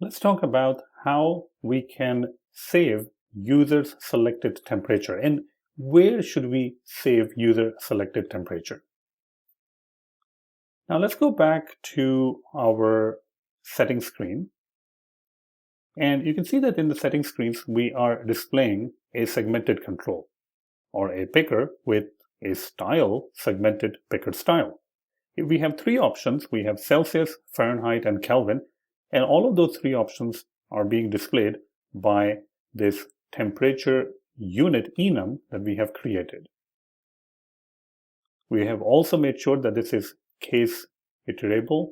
Let's talk about how we can save user's selected temperature and where should we save user selected temperature. Now let's go back to our settings screen. And you can see that in the settings screens, we are displaying a segmented control or a picker with a style, segmented picker style. We have three options. We have Celsius, Fahrenheit, and Kelvin. And all of those three options are being displayed by this temperature unit enum that we have created. We have also made sure that this is case iterable,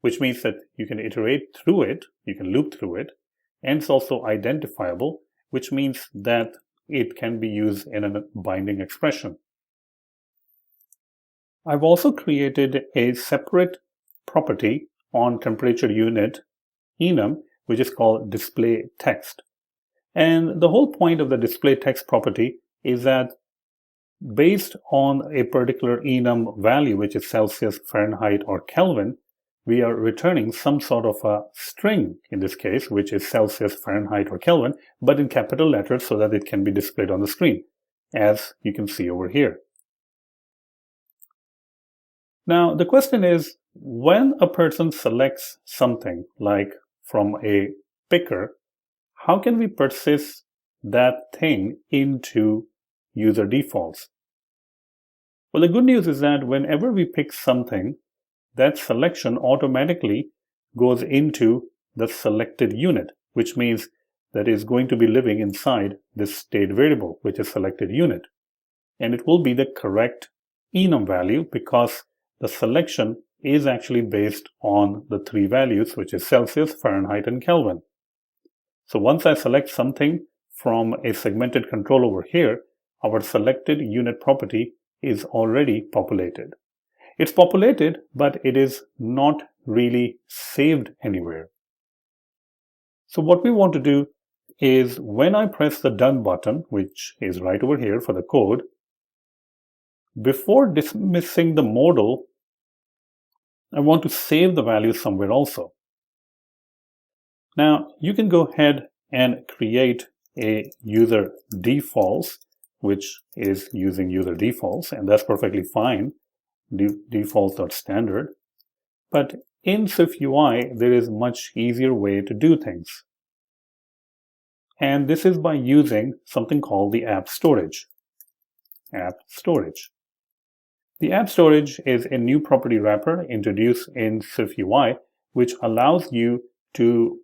which means that you can iterate through it, you can loop through it, and it's also identifiable, which means that it can be used in a binding expression. I've also created a separate property on temperature unit enum, which is called DisplayText. And the whole point of the DisplayText property is that based on a particular enum value, which is Celsius, Fahrenheit, or Kelvin, we are returning some sort of a string in this case, which is Celsius, Fahrenheit, or Kelvin, but in capital letters so that it can be displayed on the screen, as you can see over here. Now, the question is, when a person selects something like from a picker, how can we persist that thing into user defaults? Well, the good news is that whenever we pick something, that selection automatically goes into the selected unit, which means that is going to be living inside this state variable, which is selected unit. And it will be the correct enum value because the selection is actually based on the three values, which is Celsius, Fahrenheit, and Kelvin. So once I select something from a segmented control over here, our selected unit property is already populated. It's populated, but it is not really saved anywhere. So what we want to do is when I press the done button, which is right over here for the code, before dismissing the modal, I want to save the value somewhere also. Now, you can go ahead and create a user defaults, which is using user defaults, and that's perfectly fine, defaults.standard. But in SwiftUI, there is a much easier way to do things. And this is by using something called the AppStorage. AppStorage. The AppStorage is a new property wrapper introduced in SwiftUI, which allows you to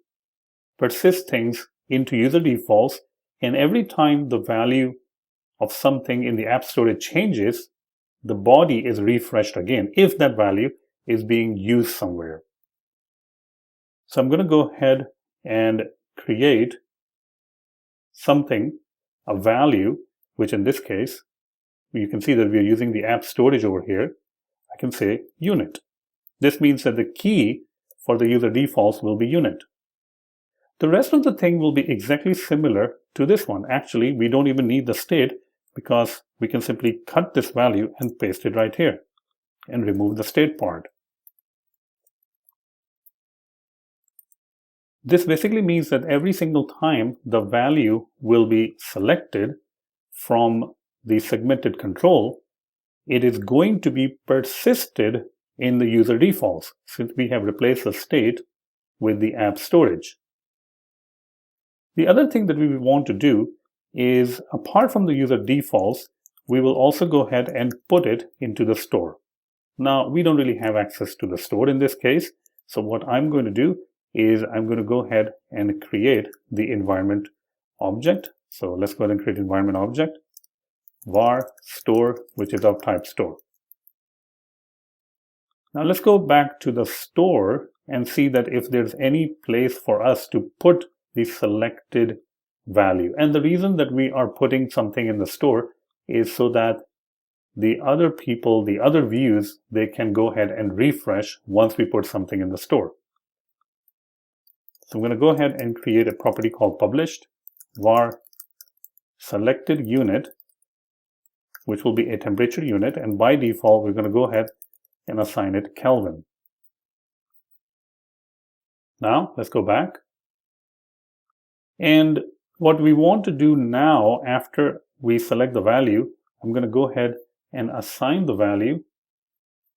persist things into user defaults, and every time the value of something in the AppStorage changes, the body is refreshed again if that value is being used somewhere. So I'm going to go ahead and create something, a value, which in this case, you can see that we are using the AppStorage over here. I can say unit. This means that the key for the user defaults will be unit. The rest of the thing will be exactly similar to this one. Actually, we don't even need the state because we can simply cut this value and paste it right here and remove the state part. This basically means that every single time the value will be selected from the segmented control, it is going to be persisted in the user defaults since we have replaced the state with the AppStorage. The other thing that we want to do is, apart from the user defaults, we will also go ahead and put it into the store. Now, we don't really have access to the store in this case, so what I'm going to do is I'm going to go ahead and create the environment object. So let's go ahead and create environment object, var store, which is of type store. Now let's go back to the store and see that if there's any place for us to put the selected value. And the reason that we are putting something in the store is so that the other people, the other views, they can go ahead and refresh once we put something in the store. So I'm going to go ahead and create a property called published, var selected unit, which will be a temperature unit. And by default, we're going to go ahead and assign it Kelvin. Now let's go back. And what we want to do now, after we select the value, I'm going to go ahead and assign the value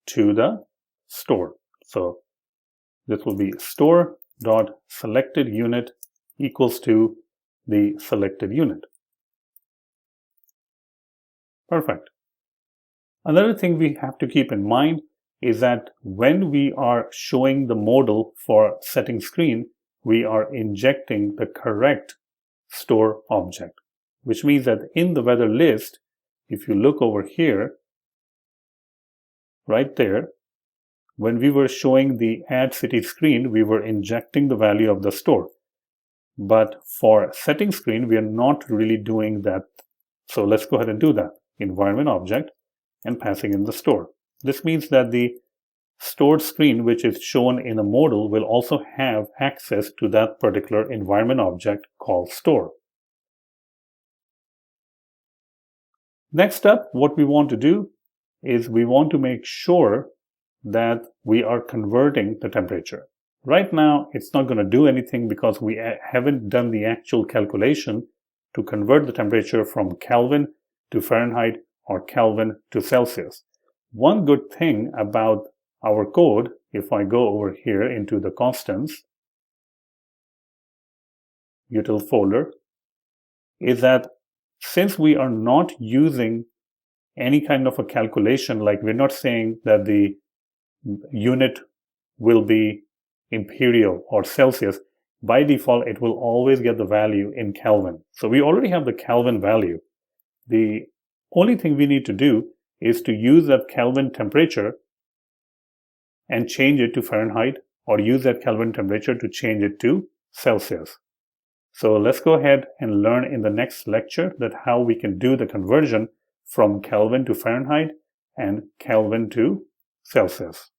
to the store. So this will be store.selectedUnit equals to the selected unit. Perfect. Another thing we have to keep in mind is that when we are showing the modal for setting screen, we are injecting the correct store object, which means that in the weather list, if you look over here, right there, when we were showing the add city screen, we were injecting the value of the store. But for setting screen, we are not really doing that. So let's go ahead and do that. Environment object and passing in the store. This means that the stored screen, which is shown in a modal, will also have access to that particular environment object called store. Next up, what we want to do is we want to make sure that we are converting the temperature. Right now, it's not going to do anything because we haven't done the actual calculation to convert the temperature from Kelvin to Fahrenheit or Kelvin to Celsius. One good thing about our code, if I go over here into the constants util folder, is that since we are not using any kind of a calculation, like we're not saying that the unit will be imperial or Celsius, by default, it will always get the value in Kelvin. So we already have the Kelvin value. The only thing we need to do is to use that Kelvin temperature and change it to Fahrenheit, or use that Kelvin temperature to change it to Celsius. So let's go ahead and learn in the next lecture that how we can do the conversion from Kelvin to Fahrenheit and Kelvin to Celsius.